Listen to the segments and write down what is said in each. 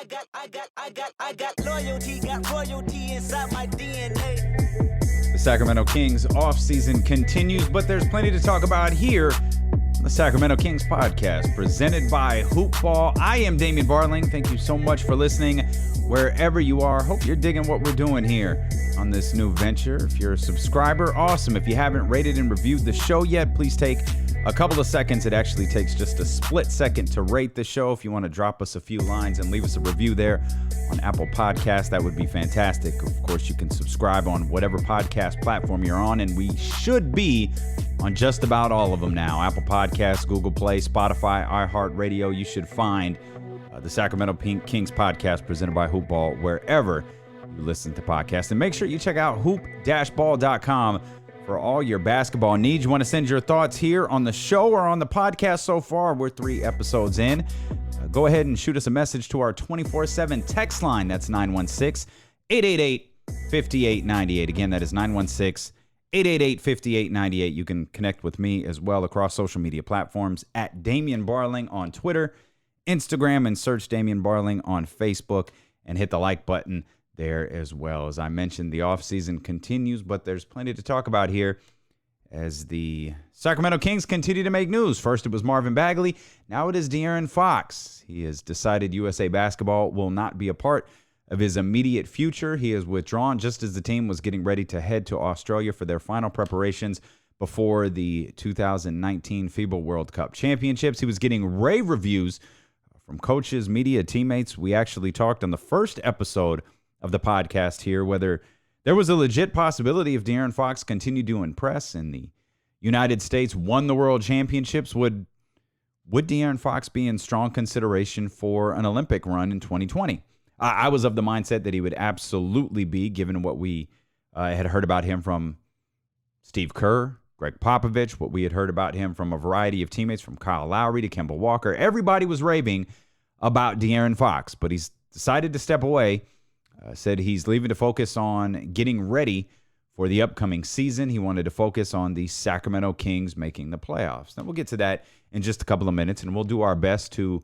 I got loyalty, got royalty inside my DNA. The Sacramento Kings offseason continues, but there's plenty to talk about here on the Sacramento Kings podcast, presented by Hoopball. I am Damien Barling. Thank you so much for listening wherever you are. Hope you're digging what we're doing here on this new venture. If you're a subscriber, awesome. If you haven't rated and reviewed the show yet, please take a couple of seconds. It actually takes just a split second to rate the show. If you want to drop us a few lines and leave us a review there on Apple Podcasts, that would be fantastic. Of course, you can subscribe on whatever podcast platform you're on, and we should be on just about all of them now. Apple Podcasts, Google Play, Spotify, iHeartRadio. You should find the Sacramento Kings podcast presented by Hoopball wherever you listen to podcasts. And make sure you check out hoop-ball.com for all your basketball needs. You want to send your thoughts here on the show or on the podcast so far? We're 3 episodes in. Go ahead and shoot us a message to our 24/7 text line. That's 916-888-5898. Again, that is 916-888-5898. You can connect with me as well across social media platforms at Damien Barling on Twitter, Instagram, and search Damien Barling on Facebook and hit the like button there as well. As I mentioned, the offseason continues, but there's plenty to talk about here as the Sacramento Kings continue to make news. First, it was Marvin Bagley. Now it is De'Aaron Fox. He has decided USA Basketball will not be a part of his immediate future. He has withdrawn just as the team was getting ready to head to Australia for their final preparations before the 2019 FIBA World Cup Championships. He was getting rave reviews from coaches, media, teammates. We actually talked on the first episode of the podcast here whether there was a legit possibility if De'Aaron Fox continued to impress and the United States won the World Championships, would De'Aaron Fox be in strong consideration for an Olympic run in 2020? I was of the mindset that he would absolutely be, given what we had heard about him from Steve Kerr, Greg Popovich, what we had heard about him from a variety of teammates, from Kyle Lowry to Kemba Walker. Everybody was raving about De'Aaron Fox, but he's decided to step away. Said he's leaving to focus on getting ready for the upcoming season. He wanted to focus on the Sacramento Kings making the playoffs. Now, we'll get to that in just a couple of minutes, and we'll do our best to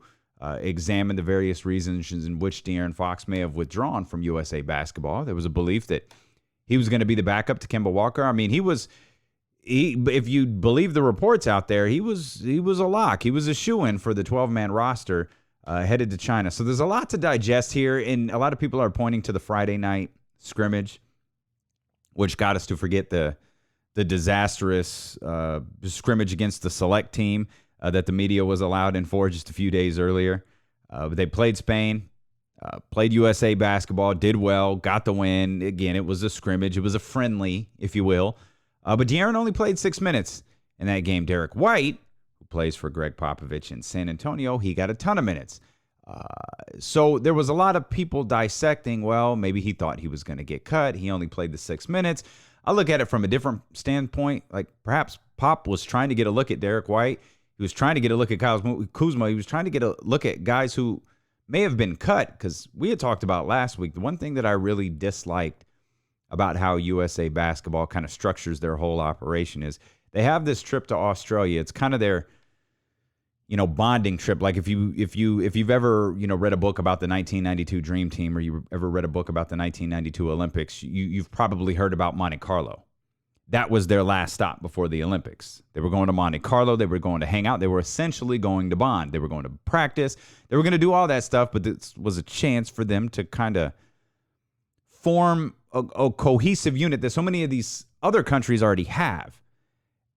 examine the various reasons in which De'Aaron Fox may have withdrawn from USA Basketball. There was a belief that he was going to be the backup to Kemba Walker. I mean, if you believe the reports out there, he was a lock. He was a shoo-in for the 12-man roster headed to China. So there's a lot to digest here, and a lot of people are pointing to the Friday night scrimmage, which got us to forget the disastrous scrimmage against the select team that the media was allowed in for just a few days earlier. They played Spain, played USA Basketball, did well, got the win. Again, it was a scrimmage. It was a friendly, if you will. But De'Aaron only played 6 minutes in that game. Derek White, who plays for Greg Popovich in San Antonio, he got a ton of minutes. So there was a lot of people dissecting, well, maybe he thought he was going to get cut. He only played the 6 minutes. I look at it from a different standpoint. Like perhaps Pop was trying to get a look at Derek White. He was trying to get a look at Kyle Kuzma. He was trying to get a look at guys who may have been cut, because we had talked about last week. The one thing that I really disliked about how USA Basketball kind of structures their whole operation is they have this trip to Australia. It's kind of their, bonding trip. Like if you've ever, read a book about the 1992 Dream Team, or you ever read a book about the 1992 Olympics, you've probably heard about Monte Carlo. That was their last stop before the Olympics. They were going to Monte Carlo. They were going to hang out. They were essentially going to bond. They were going to practice. They were going to do all that stuff, but this was a chance for them to kind of form a cohesive unit that so many of these other countries already have.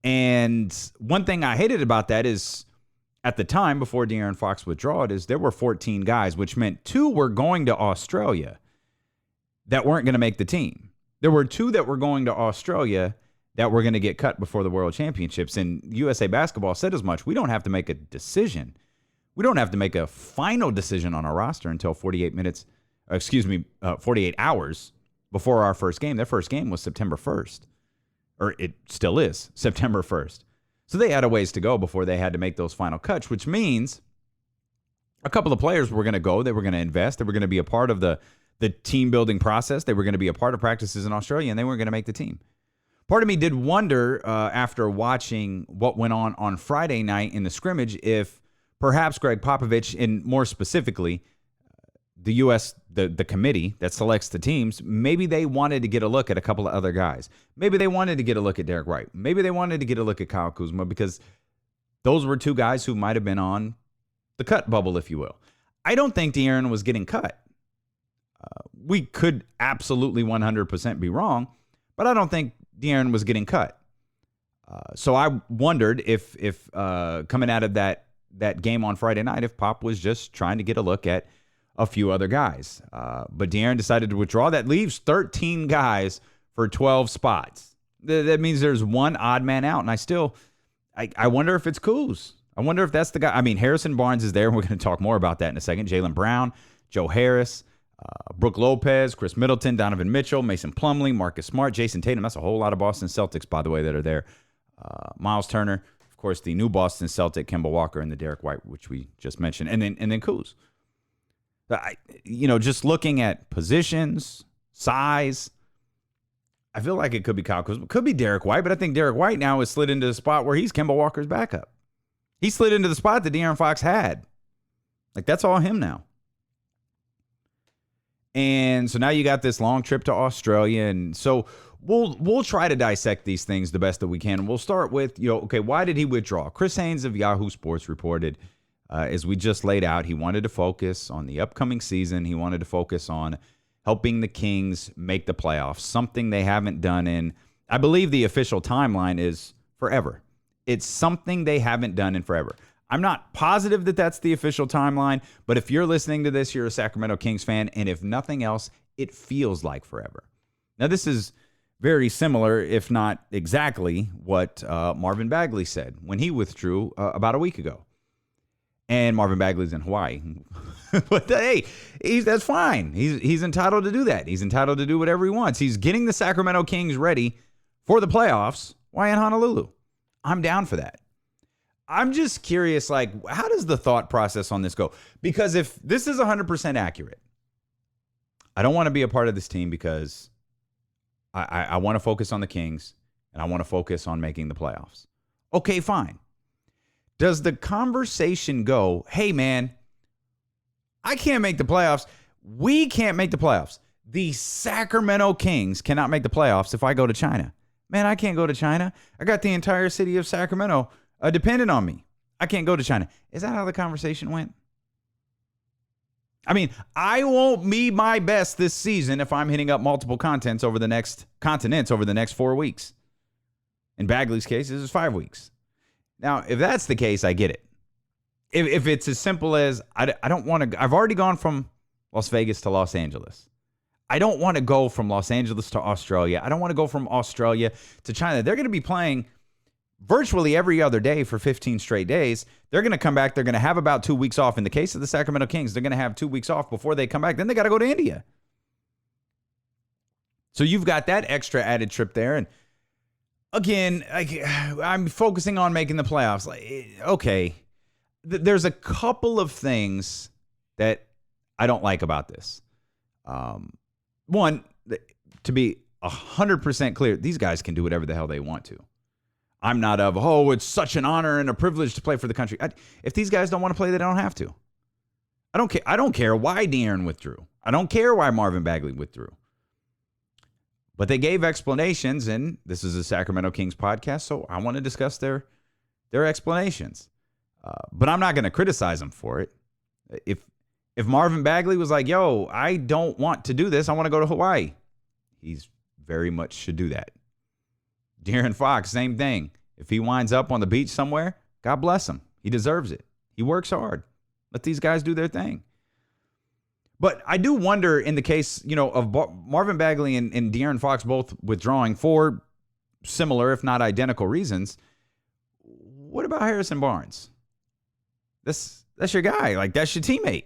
And one thing I hated about that is, at the time, before De'Aaron Fox withdrew, is there were 14 guys, which meant 2 were going to Australia that weren't going to make the team. There were 2 that were going to Australia that were going to get cut before the World Championships. And USA Basketball said as much. We don't have to make a decision. We don't have to make a final decision on our roster until 48 hours before our first game. Their first game was September 1st. Or it still is, September 1st. So they had a ways to go before they had to make those final cuts, which means a couple of players were going to go. They were going to invest. They were going to be a part of the team-building process. They were going to be a part of practices in Australia, and they weren't going to make the team. Part of me did wonder, after watching what went on Friday night in the scrimmage, if perhaps Greg Popovich, and more specifically, the U.S., the committee that selects the teams, maybe they wanted to get a look at a couple of other guys. Maybe they wanted to get a look at Derek White. Maybe they wanted to get a look at Kyle Kuzma because those were two guys who might have been on the cut bubble, if you will. I don't think De'Aaron was getting cut. We could absolutely 100% be wrong, but I don't think De'Aaron was getting cut. So I wondered if coming out of that game on Friday night, if Pop was just trying to get a look at a few other guys. But De'Aaron decided to withdraw. That leaves 13 guys for 12 spots. That means there's one odd man out. And I wonder if it's Kuz. I wonder if that's the guy. I mean, Harrison Barnes is there. We're going to talk more about that in a second. Jaylen Brown, Joe Harris, Brook Lopez, Chris Middleton, Donovan Mitchell, Mason Plumlee, Marcus Smart, Jason Tatum. That's a whole lot of Boston Celtics, by the way, that are there. Miles Turner, of course, the new Boston Celtic, Kemba Walker, and the Derek White, which we just mentioned, and then Kuz. Just looking at positions, size, I feel like it could be Kyle Kuzma. Could be Derek White, but I think Derek White now has slid into the spot where he's Kemba Walker's backup. He slid into the spot that De'Aaron Fox had. Like, that's all him now. And so now you got this long trip to Australia. And so we'll try to dissect these things the best that we can. We'll start with, why did he withdraw? Chris Haynes of Yahoo Sports reported, as we just laid out, he wanted to focus on the upcoming season. He wanted to focus on helping the Kings make the playoffs, something they haven't done in, I believe the official timeline is forever. It's something they haven't done in forever. I'm not positive that that's the official timeline, but if you're listening to this, you're a Sacramento Kings fan, and if nothing else, it feels like forever. Now, this is very similar, if not exactly, what Marvin Bagley said when he withdrew about a week ago. And Marvin Bagley's in Hawaii. But hey, that's fine. He's entitled to do that. He's entitled to do whatever he wants. He's getting the Sacramento Kings ready for the playoffs. Why in Honolulu? I'm down for that. I'm just curious, how does the thought process on this go? Because if this is 100% accurate, I don't want to be a part of this team because I want to focus on the Kings and I want to focus on making the playoffs. Okay, fine. Does the conversation go, hey, man, I can't make the playoffs. We can't make the playoffs. The Sacramento Kings cannot make the playoffs if I go to China. Man, I can't go to China. I got the entire city of Sacramento dependent on me. I can't go to China. Is that how the conversation went? I mean, I won't be my best this season if I'm hitting up multiple continents over the next 4 weeks. In Bagley's case, this is 5 weeks. Now, if that's the case, I get it. If it's as simple as I don't want to, I've already gone from Las Vegas to Los Angeles. I don't want to go from Los Angeles to Australia. I don't want to go from Australia to China. They're going to be playing virtually every other day for 15 straight days. They're going to come back. They're going to have about 2 weeks off. In the case of the Sacramento Kings, they're going to have 2 weeks off before they come back. Then they got to go to India. So you've got that extra added trip there. And again, I'm focusing on making the playoffs. Okay, there's a couple of things that I don't like about this. One, to be 100% clear, these guys can do whatever the hell they want to. I'm not it's such an honor and a privilege to play for the country. If these guys don't want to play, they don't have to. I don't care. I don't care why De'Aaron withdrew. I don't care why Marvin Bagley withdrew. But they gave explanations, and this is a Sacramento Kings podcast, so I want to discuss their explanations. But I'm not going to criticize them for it. If Marvin Bagley was like, yo, I don't want to do this, I want to go to Hawaii, he's very much should do that. De'Aaron Fox, same thing. If he winds up on the beach somewhere, God bless him. He deserves it. He works hard. Let these guys do their thing. But I do wonder in the case, of Marvin Bagley and De'Aaron Fox both withdrawing for similar, if not identical reasons, what about Harrison Barnes? That's your guy. That's your teammate.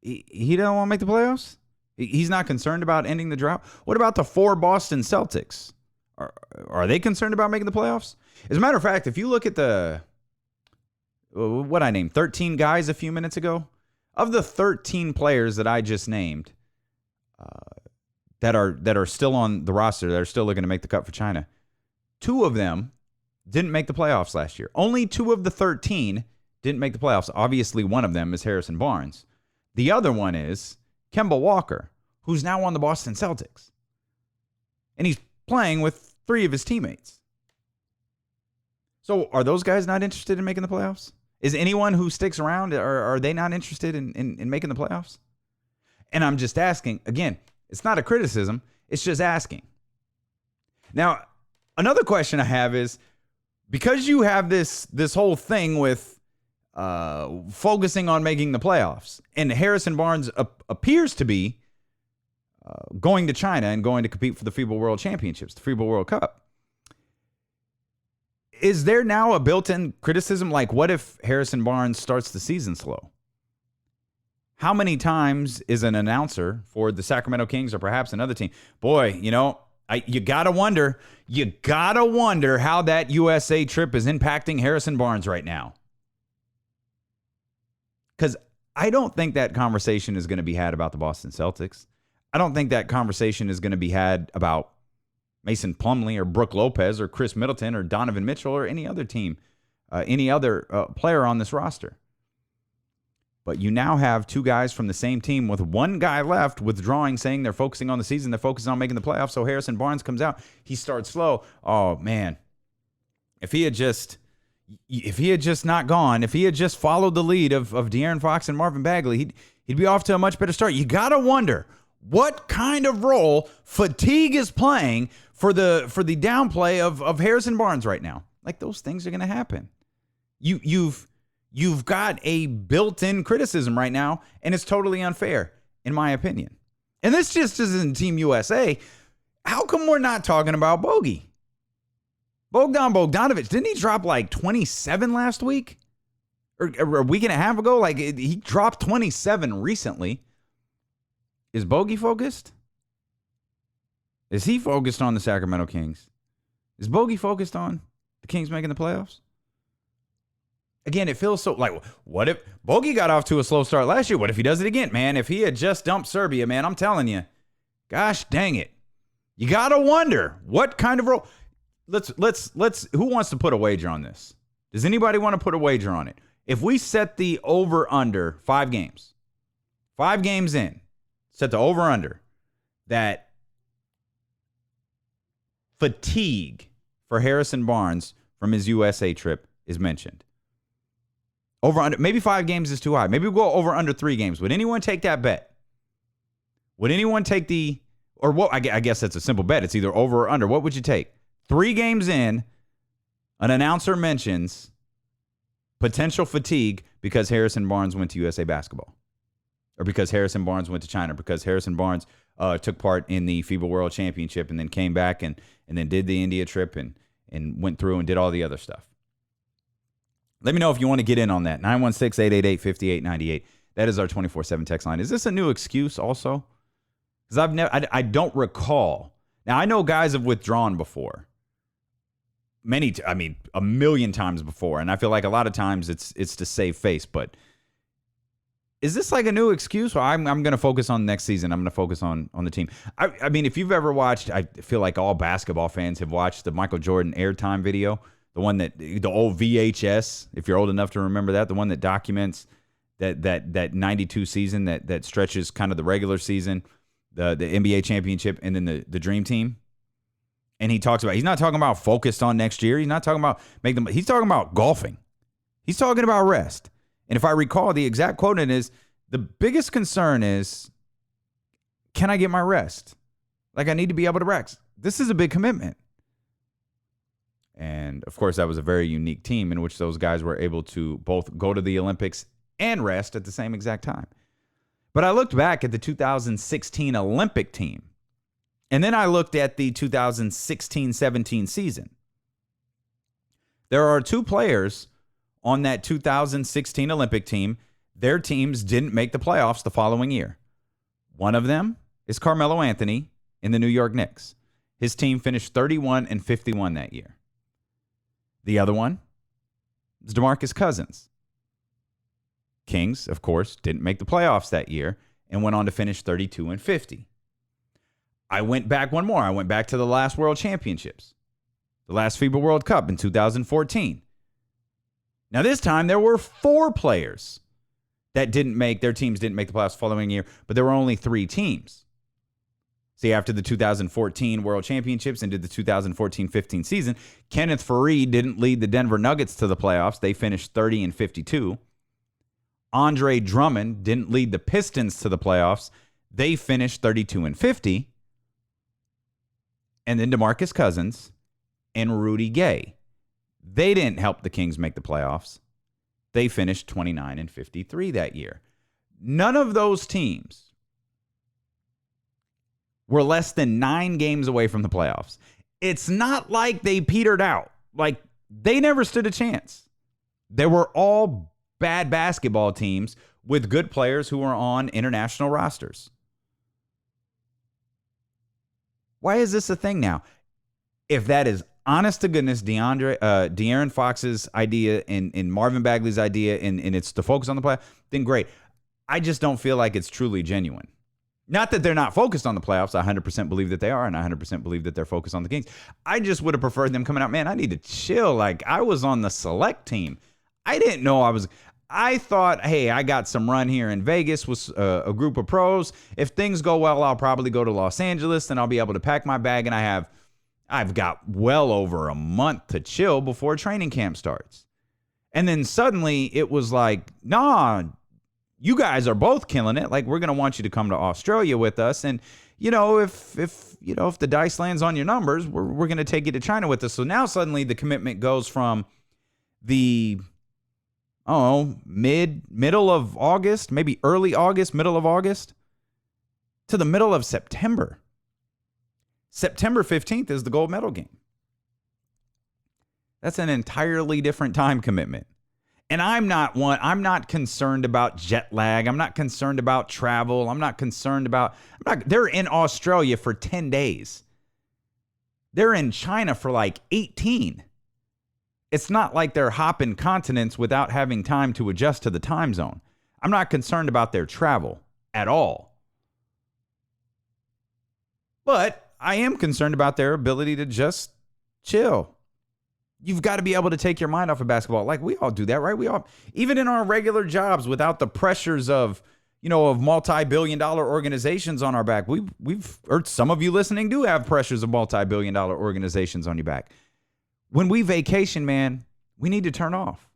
He don't want to make the playoffs? He's not concerned about ending the drought? What about the 4 Boston Celtics? Are they concerned about making the playoffs? As a matter of fact, if you look at what I named 13 guys a few minutes ago, of the 13 players that I just named that are still on the roster, that are still looking to make the cut for China, 2 of them didn't make the playoffs last year. Only 2 of the 13 didn't make the playoffs. Obviously, one of them is Harrison Barnes. The other one is Kemba Walker, who's now on the Boston Celtics. And he's playing with 3 of his teammates. So are those guys not interested in making the playoffs? Is anyone who sticks around, are they not interested in making the playoffs? And I'm just asking, again, it's not a criticism. It's just asking. Now, another question I have is, because you have this whole thing with focusing on making the playoffs, and Harrison Barnes appears to be going to China and going to compete for the FIBA World Championships, the FIBA World Cup. Is there now a built-in criticism? Like, what if Harrison Barnes starts the season slow? How many times is an announcer for the Sacramento Kings or perhaps another team? Boy, you gotta wonder how that USA trip is impacting Harrison Barnes right now. Because I don't think that conversation is going to be had about the Boston Celtics. I don't think that conversation is going to be had about Mason Plumlee or Brooke Lopez or Chris Middleton or Donovan Mitchell or any other team, any other player on this roster. But you now have 2 guys from the same team with 1 guy left withdrawing, saying they're focusing on the season, they're focusing on making the playoffs. So Harrison Barnes comes out, he starts slow. Oh man, if he had just not gone, if he had just followed the lead of De'Aaron Fox and Marvin Bagley, he'd be off to a much better start. You gotta wonder what kind of role fatigue is playing for the downplay of Harrison Barnes right now. Like, those things are going to happen. You've got a built-in criticism right now, and it's totally unfair, in my opinion. And this just isn't Team USA. How come we're not talking about Bogey? Bogdan Bogdanović, didn't he drop like 27 last week? Or a week and a half ago? Like, he dropped 27 recently. Is Bogey focused? Is he focused on the Sacramento Kings? Is Bogey focused on the Kings making the playoffs? Again, it feels so like, what if Bogey got off to a slow start last year? What if he does it again? Man, if he had just dumped Serbia, man, I'm telling you, gosh dang it. You got to wonder what kind of role. Let's, who wants to put a wager on this? Does anybody want to put a wager on it? If we set the over under 5 games in, set the over under that fatigue for Harrison Barnes from his USA trip is mentioned. Over under, maybe 5 games is too high. Maybe we'll go over under 3 games. Would anyone take that bet? Would anyone take or what? I guess that's a simple bet. It's either over or under. What would you take? 3 games in, an announcer mentions potential fatigue because Harrison Barnes went to USA basketball, or because Harrison Barnes went to China, because Harrison Barnes took part in the FIBA World Championship and then came back and then did the India trip and went through and did all the other stuff. Let me know if you want to get in on that. 916-888-5898. That is our 24/7 text line. Is this a new excuse also? Because I don't recall. Now, I know guys have withdrawn before. A million times before. And I feel like a lot of times it's to save face. But is this like a new excuse? Well, I'm going to focus on next season. I'm going to focus on the team. I mean, if you've ever watched, I feel like all basketball fans have watched the Michael Jordan airtime video. The one the old VHS, if you're old enough to remember that, the one that documents that 92 season that stretches kind of the regular season, the NBA championship, and then the Dream Team. And he's not talking about focused on next year. He's not talking about he's talking about golfing. He's talking about rest. And if I recall, the exact quote is, the biggest concern is, can I get my rest? Like, I need to be able to rest. This is a big commitment. And, of course, that was a very unique team in which those guys were able to both go to the Olympics and rest at the same exact time. But I looked back at the 2016 Olympic team, and then I looked at the 2016-17 season. There are 2 players on that 2016 Olympic team. Their teams didn't make the playoffs the following year. One of them is Carmelo Anthony in the New York Knicks. His team finished 31-51 that year. The other one is DeMarcus Cousins. Kings, of course, didn't make the playoffs that year and went on to finish 32-50. I went back one more. I went back to the last World Championships, the last FIBA World Cup in 2014. Now, this time there were 4 players that their teams didn't make the playoffs the following year, but there were only 3 teams. See, after the 2014 World Championships and did the 2014-15 season, Kenneth Faried didn't lead the Denver Nuggets to the playoffs. They finished 30-52. Andre Drummond didn't lead the Pistons to the playoffs. They finished 32-50. And then DeMarcus Cousins and Rudy Gay. They didn't help the Kings make the playoffs. They finished 29-53 that year. None of those teams were less than 9 games away from the playoffs. It's not like they petered out. Like, they never stood a chance. They were all bad basketball teams with good players who were on international rosters. Why is this a thing now? If that is honest to goodness De'Aaron Fox's idea and Marvin Bagley's idea and it's to focus on the playoffs, then great. I just don't feel like it's truly genuine. Not that they're not focused on the playoffs. I 100% believe that they are, and I 100% believe that they're focused on the Kings. I just would have preferred them coming out, man, I need to chill. Like, I was on the select team. I didn't know I thought, hey, I got some run here in Vegas with a group of pros. If things go well, I'll probably go to Los Angeles, and I'll be able to pack my bag, and I've got well over a month to chill before training camp starts. And then suddenly it was like, nah, you guys are both killing it. Like, we're going to want you to come to Australia with us. And, if the dice lands on your numbers, we're going to take you to China with us. So now suddenly the commitment goes from the, middle of August, maybe early August, middle of August, to the middle of September. September 15th is the gold medal game. That's an entirely different time commitment. And I'm not concerned about jet lag. I'm not concerned about travel. They're in Australia for 10 days. They're in China for like 18. It's not like they're hopping continents without having time to adjust to the time zone. I'm not concerned about their travel at all. But I am concerned about their ability to just chill. You've got to be able to take your mind off of basketball. Like, we all do that, right? We all, even in our regular jobs, without the pressures of multi-billion-dollar organizations on our back. Or some of you listening do have pressures of multi-billion-dollar organizations on your back. When we vacation, man, we need to turn off.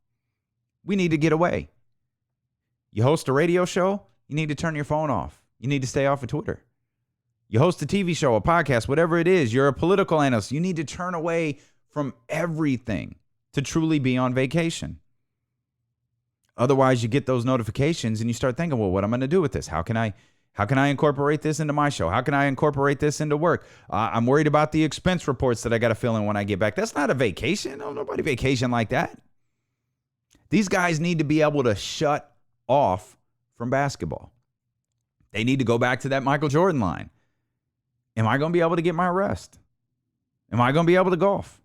We need to get away. You host a radio show, you need to turn your phone off. You need to stay off of Twitter. You host a TV show, a podcast, whatever it is, you're a political analyst, you need to turn away from everything to truly be on vacation. Otherwise, you get those notifications and you start thinking, well, what am I going to do with this? How can I incorporate this into my show? How can I incorporate this into work? I'm worried about the expense reports that I got to fill in when I get back. That's not a vacation. No, nobody vacation like that. These guys need to be able to shut off from basketball. They need to go back to that Michael Jordan line. Am I going to be able to get my rest? Am I going to be able to golf?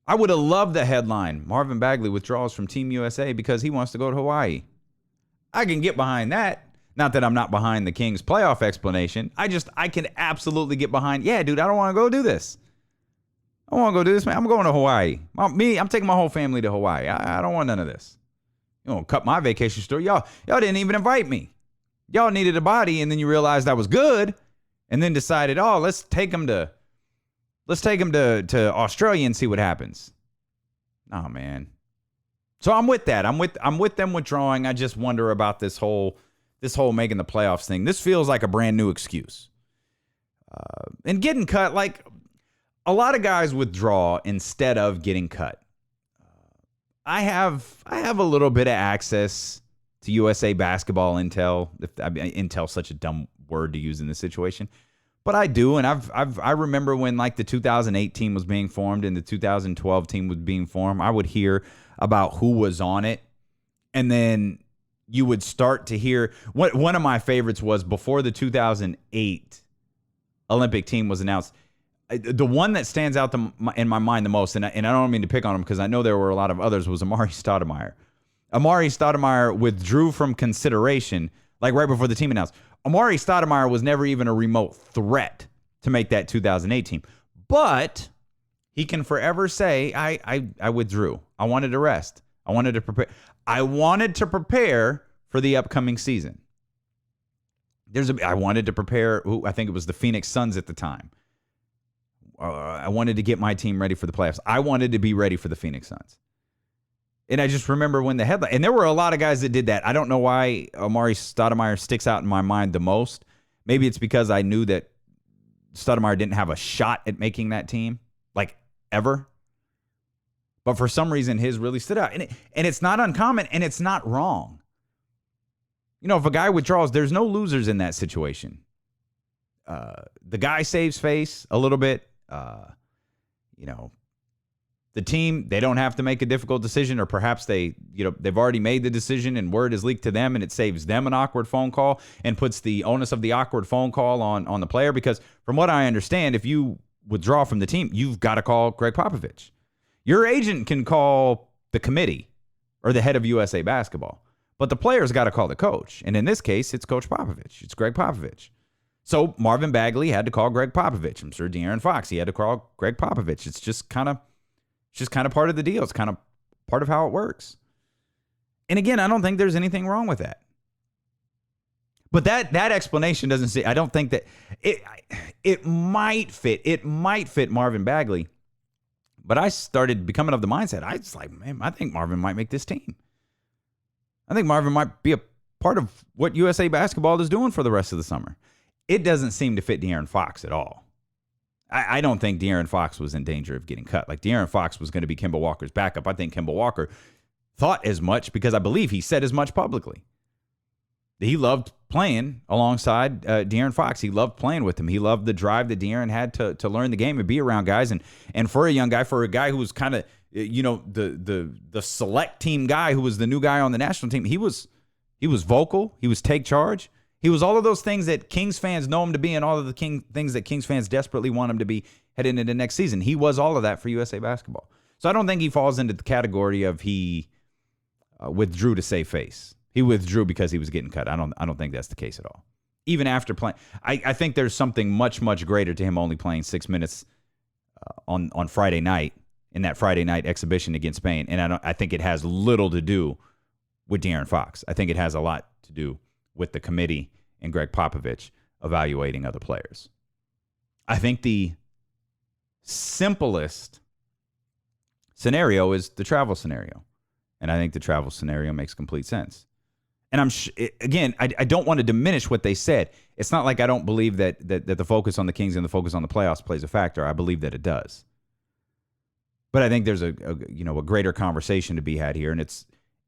I would have loved the headline, Marvin Bagley withdraws from Team USA because he wants to go to Hawaii. I can get behind that. Not that I'm not behind the Kings playoff explanation. I can absolutely get behind, yeah, dude, I don't want to go do this. I want to go do this, man. I'm going to Hawaii. I'm taking my whole family to Hawaii. I don't want none of this. You know, cut my vacation story. Y'all didn't even invite me. Y'all needed a body, and then you realized I was good, and then decided, let's take him to Australia and see what happens. Oh, man. So I'm with that. I'm with them withdrawing. I just wonder about this whole making the playoffs thing. This feels like a brand new excuse. And getting cut, like a lot of guys withdraw instead of getting cut. I have a little bit of access to USA basketball intel. Intel's such a dumb word to use in this situation. But I do, and I remember when like the 2008 team was being formed and the 2012 team was being formed, I would hear about who was on it, and then you would start to hear. One of my favorites was before the 2008 Olympic team was announced. The one that stands out in my mind the most, and I don't mean to pick on him because I know there were a lot of others, was Amari Stoudemire. Amari Stoudemire withdrew from consideration like right before the team announced. Amari Stoudemire was never even a remote threat to make that 2008 team. But he can forever say, I withdrew. I wanted to rest. I wanted to prepare for the upcoming season. I wanted to prepare. I think it was the Phoenix Suns at the time. I wanted to get my team ready for the playoffs. I wanted to be ready for the Phoenix Suns. And I just remember when the headline, and there were a lot of guys that did that. I don't know why Amari Stoudemire sticks out in my mind the most. Maybe it's because I knew that Stoudemire didn't have a shot at making that team, like ever. But for some reason, his really stood out. And it's not uncommon, and it's not wrong. You know, if a guy withdraws, there's no losers in that situation. The guy saves face a little bit. The team, they don't have to make a difficult decision, or perhaps they've already made the decision and word is leaked to them, and it saves them an awkward phone call and puts the onus of the awkward phone call on the player. Because from what I understand, if you withdraw from the team, you've got to call Greg Popovich. Your agent can call the committee or the head of USA Basketball, but the player's got to call the coach. And in this case, it's Coach Popovich. It's Greg Popovich. So Marvin Bagley had to call Greg Popovich. I'm sure De'Aaron Fox, he had to call Greg Popovich. It's just kind of part of the deal. It's kind of part of how it works. And again, I don't think there's anything wrong with that. But that explanation doesn't say, I don't think that it might fit. It might fit Marvin Bagley. But I started becoming of the mindset. I was like, man, I think Marvin might make this team. I think Marvin might be a part of what USA Basketball is doing for the rest of the summer. It doesn't seem to fit De'Aaron Fox at all. I don't think De'Aaron Fox was in danger of getting cut. Like, De'Aaron Fox was going to be Kemba Walker's backup. I think Kemba Walker thought as much, because I believe he said as much publicly. He loved playing alongside De'Aaron Fox. He loved playing with him. He loved the drive that De'Aaron had to learn the game and be around guys. And for a young guy, for a guy who was kind of, the select team guy, who was the new guy on the national team, he was vocal. He was take charge. He was all of those things that Kings fans know him to be, and all of the things that Kings fans desperately want him to be heading into next season. He was all of that for USA Basketball. So I don't think he falls into the category of he withdrew to save face. He withdrew because he was getting cut. I don't think that's the case at all. Even after playing, I think there's something much, much greater to him only playing 6 minutes on Friday night, in that Friday night exhibition against Spain. And I think it has little to do with De'Aaron Fox. I think it has a lot to do with the committee and Greg Popovich evaluating other players. I think the simplest scenario is the travel scenario. And I think the travel scenario makes complete sense. And I don't want to diminish what they said. It's not like I don't believe that the focus on the Kings and the focus on the playoffs plays a factor. I believe that it does. But I think there's a greater conversation to be had here, and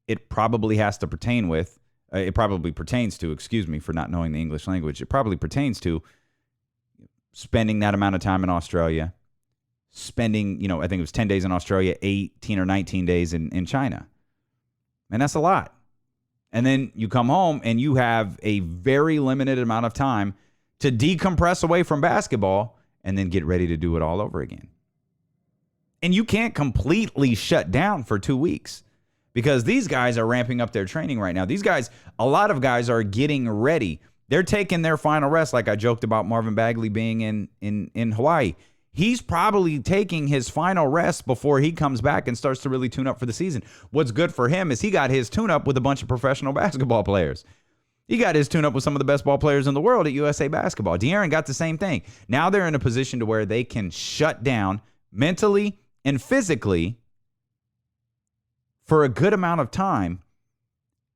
it probably has to pertain with, it probably pertains to, excuse me for not knowing the English language, it probably pertains to spending that amount of time in Australia, spending, I think it was 10 days in Australia, 18 or 19 days in China. And that's a lot. And then you come home and you have a very limited amount of time to decompress away from basketball and then get ready to do it all over again. And you can't completely shut down for 2 weeks, because these guys are ramping up their training right now. These guys, a lot of guys are getting ready. They're taking their final rest, like I joked about Marvin Bagley being in Hawaii. He's probably taking his final rest before he comes back and starts to really tune up for the season. What's good for him is he got his tune-up with a bunch of professional basketball players. He got his tune-up with some of the best ball players in the world at USA Basketball. De'Aaron got the same thing. Now they're in a position to where they can shut down mentally and physically for a good amount of time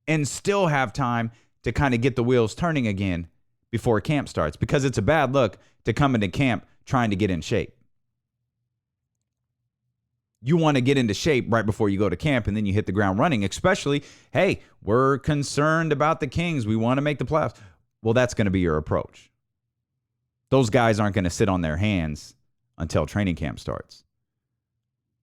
and still have time to kind of get the wheels turning again before camp starts, because it's a bad look to come into camp trying to get in shape. You want to get into shape right before you go to camp, and then you hit the ground running, especially, hey, we're concerned about the Kings. We want to make the playoffs. Well, that's going to be your approach. Those guys aren't going to sit on their hands until training camp starts.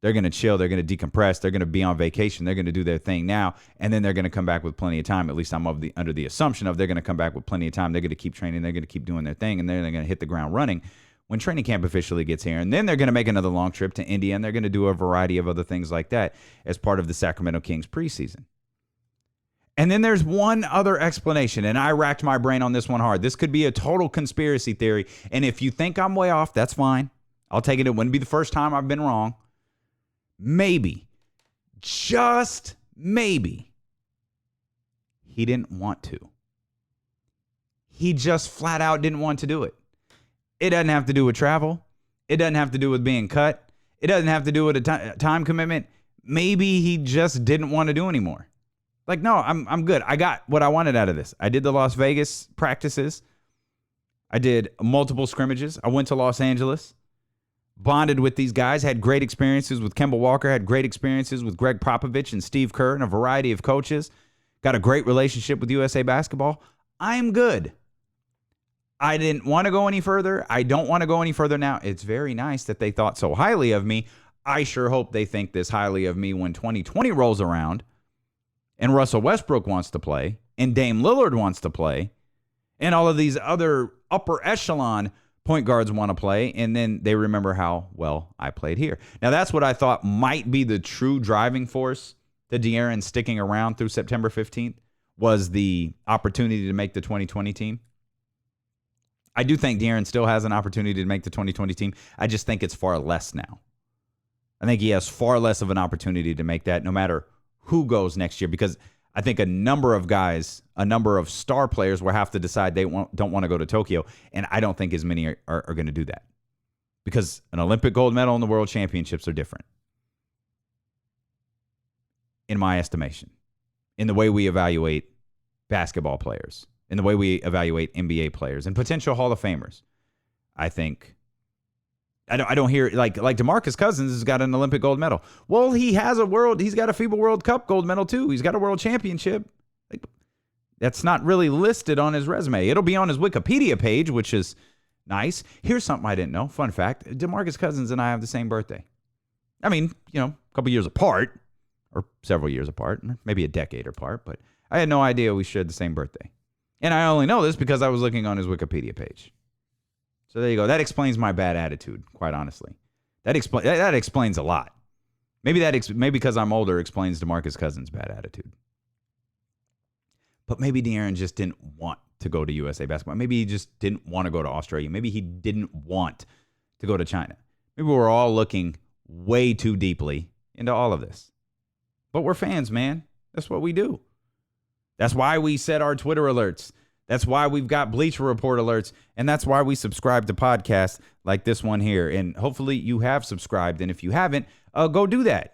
They're going to chill. They're going to decompress. They're going to be on vacation. They're going to do their thing now, and then they're going to come back with plenty of time. At least I'm under the assumption of they're going to come back with plenty of time. They're going to keep training. They're going to keep doing their thing, and then they're going to hit the ground running when training camp officially gets here. And then they're going to make another long trip to India, and they're going to do a variety of other things like that as part of the Sacramento Kings preseason. And then there's one other explanation, and I racked my brain on this one hard. This could be a total conspiracy theory, and if you think I'm way off, that's fine. I'll take it. It wouldn't be the first time I've been wrong. Maybe, just maybe he didn't want to. He just flat out didn't want to do it. It doesn't have to do with travel. It doesn't have to do with being cut. It doesn't have to do with a time commitment. Maybe he just didn't want to do anymore. Like, no, I'm good. I got what I wanted out of this. I did the Las Vegas practices. I did multiple scrimmages. I went to Los Angeles, bonded with these guys, had great experiences with Kemba Walker, had great experiences with Greg Popovich and Steve Kerr and a variety of coaches. Got a great relationship with USA Basketball. I'm good. I didn't want to go any further. I don't want to go any further now. It's very nice that they thought so highly of me. I sure hope they think this highly of me when 2020 rolls around and Russell Westbrook wants to play and Dame Lillard wants to play and all of these other upper echelon point guards want to play, and then they remember how well I played here. Now, that's what I thought might be the true driving force to De'Aaron sticking around through September 15th was the opportunity to make the 2020 team. I do think De'Aaron still has an opportunity to make the 2020 team. I just think it's far less now. I think he has far less of an opportunity to make that no matter who goes next year, because I think a number of guys, a number of star players will have to decide they don't want to go to Tokyo, and I don't think as many are going to do that because an Olympic gold medal and the World Championships are different, in my estimation, in the way we evaluate basketball players, in the way we evaluate NBA players and potential Hall of Famers. I think I don't hear like DeMarcus Cousins has got an Olympic gold medal. Well, he's got a FIBA World Cup gold medal too. He's got a World Championship. Like, that's not really listed on his resume. It'll be on his Wikipedia page, which is nice. Here's something I didn't know. Fun fact: DeMarcus Cousins and I have the same birthday. I mean, a couple years apart, or several years apart, maybe a decade apart. But I had no idea we shared the same birthday, and I only know this because I was looking on his Wikipedia page. So there you go. That explains my bad attitude, quite honestly. That explains a lot. Maybe because I'm older explains DeMarcus Cousins' bad attitude. But maybe De'Aaron just didn't want to go to USA Basketball. Maybe he just didn't want to go to Australia. Maybe he didn't want to go to China. Maybe we're all looking way too deeply into all of this. But we're fans, man. That's what we do. That's why we set our Twitter alerts. That's why we've got Bleacher Report alerts, and that's why we subscribe to podcasts like this one here. And hopefully you have subscribed, and if you haven't, go do that.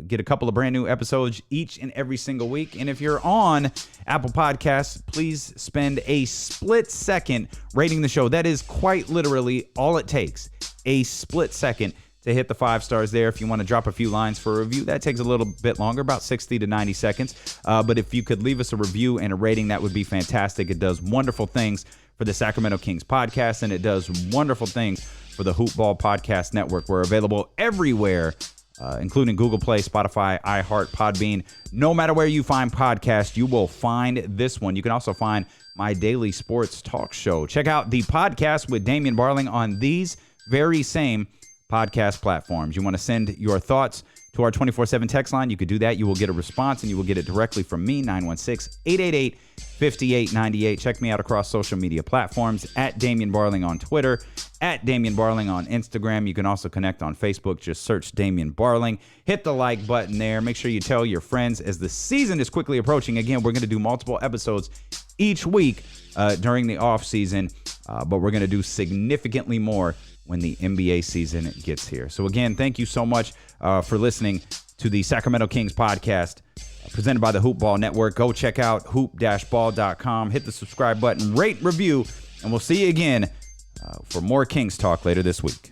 Get a couple of brand new episodes each and every single week. And if you're on Apple Podcasts, please spend a split second rating the show. That is quite literally all it takes, a split second to hit the 5 stars there. If you want to drop a few lines for a review, that takes a little bit longer, about 60 to 90 seconds. But if you could leave us a review and a rating, that would be fantastic. It does wonderful things for the Sacramento Kings podcast, and it does wonderful things for the Hoop Ball Podcast Network. We're available everywhere, including Google Play, Spotify, iHeart, Podbean. No matter where you find podcasts, you will find this one. You can also find my daily sports talk show. Check out the podcast with Damien Barling on these very same podcast platforms. You want to send your thoughts to our 24/7 text line, you could do that. You will get a response, and you will get it directly from me, 916-888-5898. Check me out across social media platforms, at Damien Barling on Twitter, at Damien Barling on Instagram. You can also connect on Facebook. Just search Damien Barling. Hit the like button there. Make sure you tell your friends as the season is quickly approaching. Again, we're going to do multiple episodes each week during the off season, but we're going to do significantly more when the NBA season gets here. So again, thank you so much for listening to the Sacramento Kings podcast presented by the Hoop Ball Network. Go check out hoop-ball.com. Hit the subscribe button, rate, review, and we'll see you again for more Kings talk later this week.